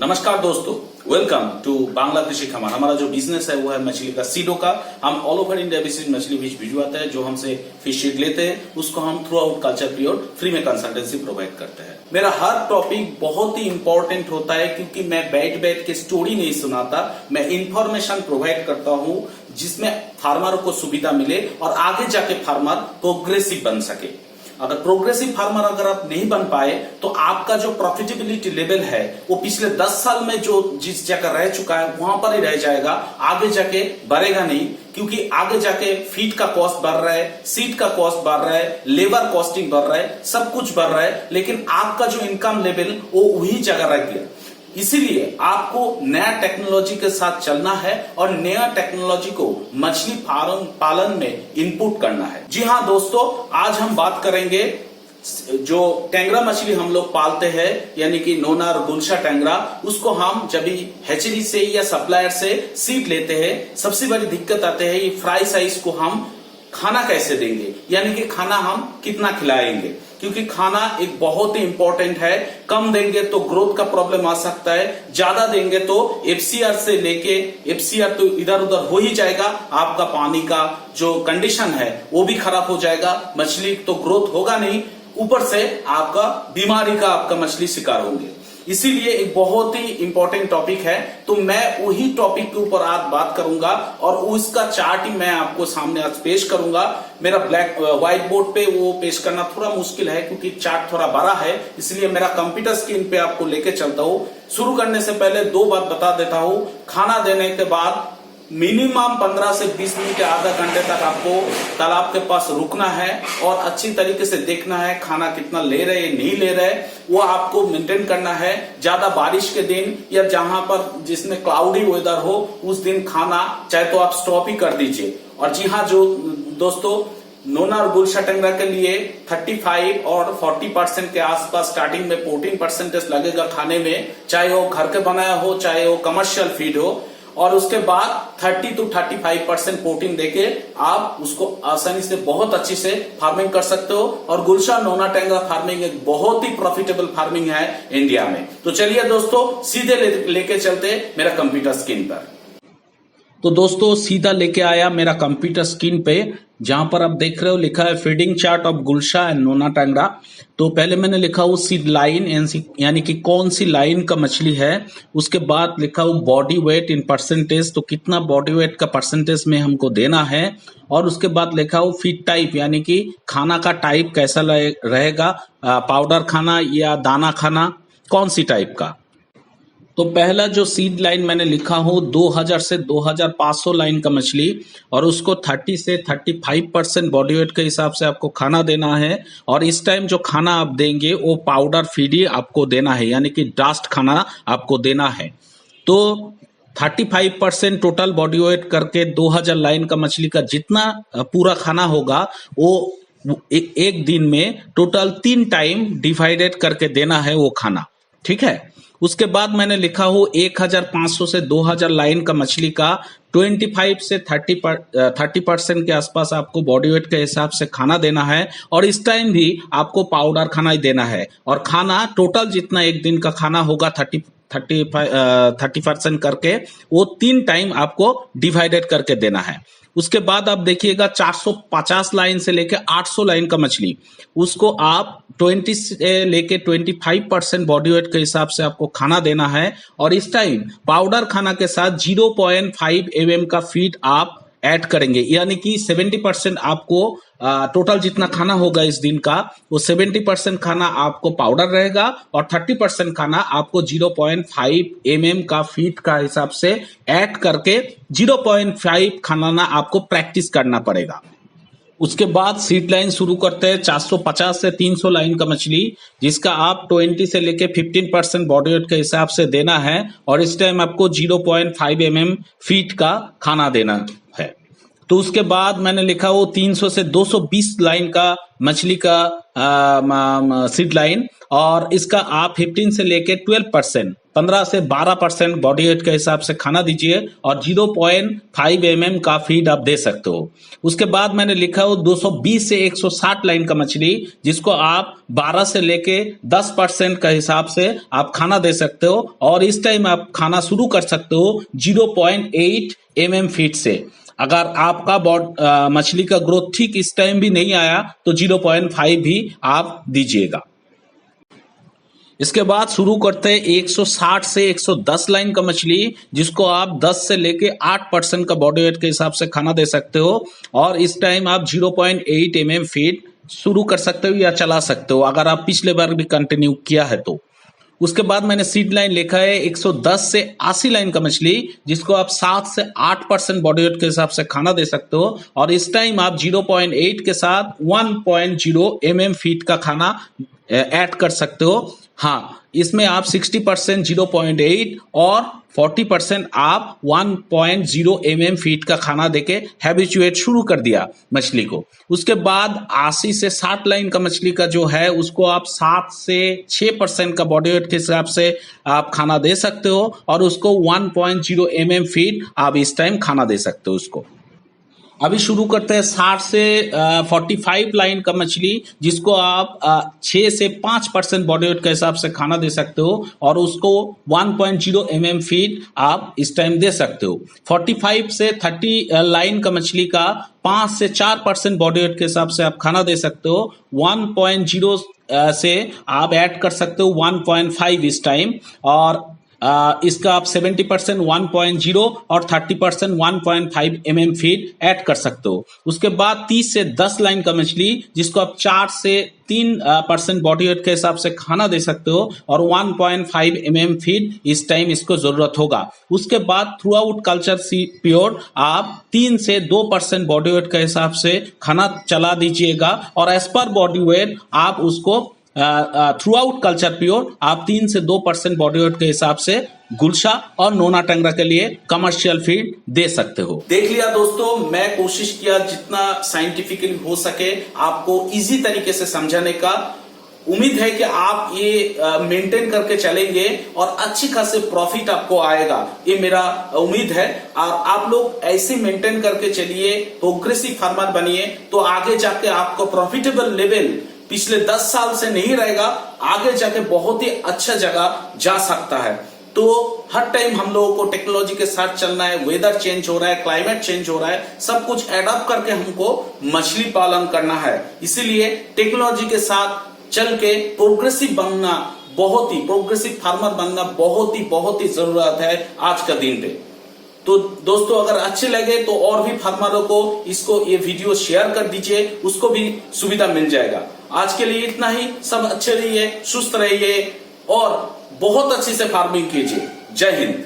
नमस्कार दोस्तों, welcome to Bangla कृषि खमान। हमारा जो बिजनेस है वो है मछली का, सीडो का। हम ऑल ओवर इंडिया बेसिस मछली बीज भिजवाते हैं। जो हमसे फिश फीड लेते हैं उसको हम through out culture period free में कंसल्टेंसी प्रोवाइड करते हैं। मेरा हर टॉपिक बहुत ही इंपॉर्टेंट होता है क्योंकि मैं बैठ बैठ के स्टोरी नहीं सुनाता, मैं इंफॉर्मेशन प्रोवाइड करता हूँ जिसमें फार्मर को सुविधा मिले और आगे जाके फार्मर प्रोग्रेसिव बन सके। अगर प्रोग्रेसिव फार्मर अगर आप नहीं बन पाए तो आपका जो प्रॉफिटेबिलिटी लेवल है वो पिछले 10 साल में जो जिस जगह रह चुका है वहां पर ही रह जाएगा, आगे जाके बढ़ेगा नहीं। क्योंकि आगे जाके फीड का कॉस्ट बढ़ रहा है, सीड का कॉस्ट बढ़ रहा है, लेबर कॉस्टिंग बढ़ रहा है, सब कुछ बढ़ रहा है, लेकिन आपका जो इनकम लेवल वो वही जगह रह गया। इसीलिए आपको नया टेक्नोलॉजी के साथ चलना है और नया टेक्नोलॉजी को मछली फार्म पालन में इनपुट करना है। जी हाँ दोस्तों, आज हम बात करेंगे जो टेंगरा मछली हम लोग पालते हैं, यानी कि नोना और गुलशा टेंगरा, उसको हम जब हैचरी से या सप्लायर से सीड लेते हैं, सबसे बड़ी दिक्कत आते हैं ये फ्राई साइज को हम खाना कैसे देंगे, यानी कि खाना हम कितना खिलाएंगे। क्योंकि खाना एक बहुत ही इंपॉर्टेंट है। कम देंगे तो ग्रोथ का प्रॉब्लम आ सकता है, ज्यादा देंगे तो एफसीआर से लेके एफसीआर तो इधर उधर हो ही जाएगा, आपका पानी का जो कंडीशन है वो भी खराब हो जाएगा, मछली तो ग्रोथ होगा नहीं, ऊपर से आपका बीमारी का आपका मछली शिकार होंगे। इसीलिए एक बहुत ही इंपॉर्टेंट टॉपिक है, तो मैं वही टॉपिक के ऊपर आज बात करूंगा और उसका चार्ट ही मैं आपको सामने आज पेश करूंगा। मेरा व्हाइट बोर्ड पे वो पेश करना थोड़ा मुश्किल है क्योंकि चार्ट थोड़ा बड़ा है, इसलिए मेरा कंप्यूटर स्क्रीन पे आपको लेके चलता हूं। शुरू करने से पहले दो बात बता देता हूं। खाना देने के बाद मिनिमम 15 से 20 मिनट या आधा घंटे तक आपको तालाब के पास रुकना है और अच्छी तरीके से देखना है खाना कितना ले रहे नहीं ले रहे, वो आपको मेंटेन करना है। ज्यादा बारिश के दिन या जहां पर जिसमें क्लाउडी वेदर हो उस दिन खाना चाहे तो आप स्टॉप ही कर दीजिए। और जी हाँ जो दोस्तों, नोना और गुलशा टेंगरा के लिए 35 और 40% के आसपास स्टार्टिंग में 14% लगेगा खाने में, चाहे वो घर के बनाया हो चाहे वो कमर्शियल फीड हो। और उसके बाद 30 to 35% प्रोटीन देके आप उसको आसानी से बहुत अच्छी से फार्मिंग कर सकते हो। और गुलशा नोना टेंगरा फार्मिंग एक बहुत ही प्रॉफिटेबल फार्मिंग है इंडिया में। तो चलिए दोस्तों सीधे लेके चलते मेरा कंप्यूटर स्क्रीन पर। तो दोस्तों सीधा लेके आया मेरा कंप्यूटर स्क्रीन पे, जहां पर आप देख रहे हो लिखा है फीडिंग चार्ट ऑफ गुलशा एंड नोना टेंगरा। तो पहले मैंने लिखा हूं सीड लाइन, यानी कि कौन सी लाइन का मछली है। उसके बाद लिखा हूं बॉडी वेट इन परसेंटेज, तो कितना बॉडी वेट का परसेंटेज में हमको देना है। और उसके बाद लिखा हूं फीड टाइप, यानी कि खाना का टाइप कैसा रहेगा, पाउडर खाना या दाना खाना, कौन सी टाइप का। तो पहला जो सीड लाइन मैंने लिखा हूं 2000 से 2500 लाइन का मछली, और उसको 30 से 35% बॉडी वेट के हिसाब से आपको खाना देना है। और इस टाइम जो खाना आप देंगे वो पाउडर फीड ही आपको देना है, यानी कि डास्ट खाना आपको देना है। तो 35% टोटल बॉडी वेट करके 2000 लाइन का मछली का जितना पूरा खाना होगा वो एक दिन में टोटल 3 टाइम डिवाइडेड करके देना है वो खाना, ठीक है। उसके बाद मैंने लिखा हो 1500 से 2000 लाइन का मछली का 25 से 30% के आसपास आपको बॉडी वेट के हिसाब से खाना देना है। और इस टाइम भी आपको पाउडर खाना ही देना है। और खाना टोटल जितना एक दिन का खाना होगा 30% करके वो 3 टाइम आपको डिवाइडेड करके देना है। उसके बाद आप देखिएगा 450 लाइन से लेके 800 लाइन का मछली, उसको आप 20 से लेके 25% बॉडी वेट के हिसाब से आपको खाना देना है। और इस टाइम पाउडर खाना के साथ 0.5 mm का फीड आप ऐड करेंगे, यानी कि 70% आपको टोटल जितना खाना होगा इस दिन का वो 70% खाना आपको पाउडर रहेगा और 30% खाना आपको 0.5 mm का फीड का हिसाब से ऐड करके 0.5 खाना आपको प्रैक्टिस करना पड़ेगा। उसके बाद सीड लाइन शुरू करते हैं 450 से 300 लाइन का मछली, जिसका आप 20 से लेके 15% बॉडी वेट के हिसाब से देना है। और इस टाइम आपको 0.5 mm फीड का खाना देना है। तो उसके बाद मैंने लिखा वो 300 से 220 लाइन का मछली का सीड लाइन, और इसका आप 15 से लेके 12% 15 से 12% बॉडी वेट के हिसाब से खाना दीजिए और 0.5 mm का फीड आप दे सकते हो। उसके बाद मैंने लिखा हो 220 से 160 लाइन का मछली, जिसको आप 12 से लेके 10% का हिसाब से आप खाना दे सकते हो और इस टाइम आप खाना शुरू कर सकते हो 0.8 mm फीड से। अगर आपका मछली का ग्रोथ ठीक इस टाइम भी नहीं आया तो 0.5 भी आप दीजिएगा। इसके बाद शुरू करते हैं 160 से 110 लाइन का मछली, जिसको आप 10 से लेके 8% का बॉडी वेट के हिसाब से खाना दे सकते हो और इस टाइम आप 0.8 mm फीड शुरू कर सकते हो या चला सकते हो अगर आप पिछले बार भी कंटिन्यू किया है तो। उसके बाद मैंने सीड लाइन लिखा है 110 से 80 लाइन का मछली, जिसको आप 7 से 8% बॉडी वेट के हिसाब से खाना दे सकते हो और इस टाइम आप 0.8 के साथ 1.0 mm फीड का खाना ऐड कर सकते हो। हाँ, इसमें आप 60% 0.8 और 40% आप 1.0 mm फीड का खाना देके हैबिचुएट शुरू कर दिया मछली को। उसके बाद 80 से 60 लाइन का मछली का जो है उसको आप 7 से 6% का बॉडी वेट के हिसाब से आप खाना दे सकते हो और उसको 1.0 mm फीड आप इस टाइम खाना दे सकते हो उसको। अभी शुरू करते हैं 60 से 45 लाइन का मछली, जिसको आप 6 से 5% बॉडी वेट के हिसाब से खाना दे सकते हो और उसको 1.0 mm फीड आप इस टाइम दे सकते हो। 45 से 30 लाइन का मछली का 5 से 4% बॉडी वेट के हिसाब से आप खाना दे सकते हो। 1.0 से आप ऐड कर सकते हो 1.5 इस टाइम और इसका आप 70% 1.0 और 30% 1.5 mm फीड ऐड कर सकते हो। उसके बाद 30 से 10 लाइन का मछली, जिसको आप 4 से 3% बॉडी वेट के हिसाब से खाना दे सकते हो और 1.5 mm फीड इस टाइम इसको जरूरत होगा। उसके बाद थ्रू आउट कल्चर प्योर आप 3 से 2% बॉडी वेट के हिसाब से खाना चला दीजिएगा और एज पर बॉडी वेट आप उसको थ्रू आउट कल्चर प्योर आप 3 से 2% बॉडी वेट के हिसाब से गुलशा और नोना टेंगरा के लिए कमर्शियल फीड दे सकते हो। देख लिया दोस्तों, मैं कोशिश किया जितना साइंटिफिकली हो सके आपको इजी तरीके से समझाने का। उम्मीद है कि आप ये मेंटेन करके चलेंगे और अच्छी खासी प्रॉफिट आपको आएगा, ये मेरा उम्मीद है। और आप लोग ऐसे मेंटेन करके चलिए, प्रोग्रेसिव फार्मर बनिए, तो आगे जाके आपको प्रॉफिटेबल लेवल पिछले 10 साल से नहीं रहेगा, आगे जाके बहुत ही अच्छा जगह जा सकता है। तो हर टाइम हम लोगों को टेक्नोलॉजी के साथ चलना है। वेदर चेंज हो रहा है, क्लाइमेट चेंज हो रहा है, सब कुछ एडॉप्ट करके हमको मछली पालन करना है। इसीलिए टेक्नोलॉजी के साथ चल के प्रोग्रेसिव बनना, प्रोग्रेसिव फार्मर बनना बहुत ही जरूरत है आज का दिन पे। तो दोस्तों, अगर अच्छे लगे तो और भी फार्मरों को ये वीडियो शेयर कर दीजिए, उसको भी सुविधा मिल जाएगा। आज के लिए इतना ही। सब अच्छे रहिए, सुस्त रहिए और बहुत अच्छे से फार्मिंग कीजिए। जय हिंद।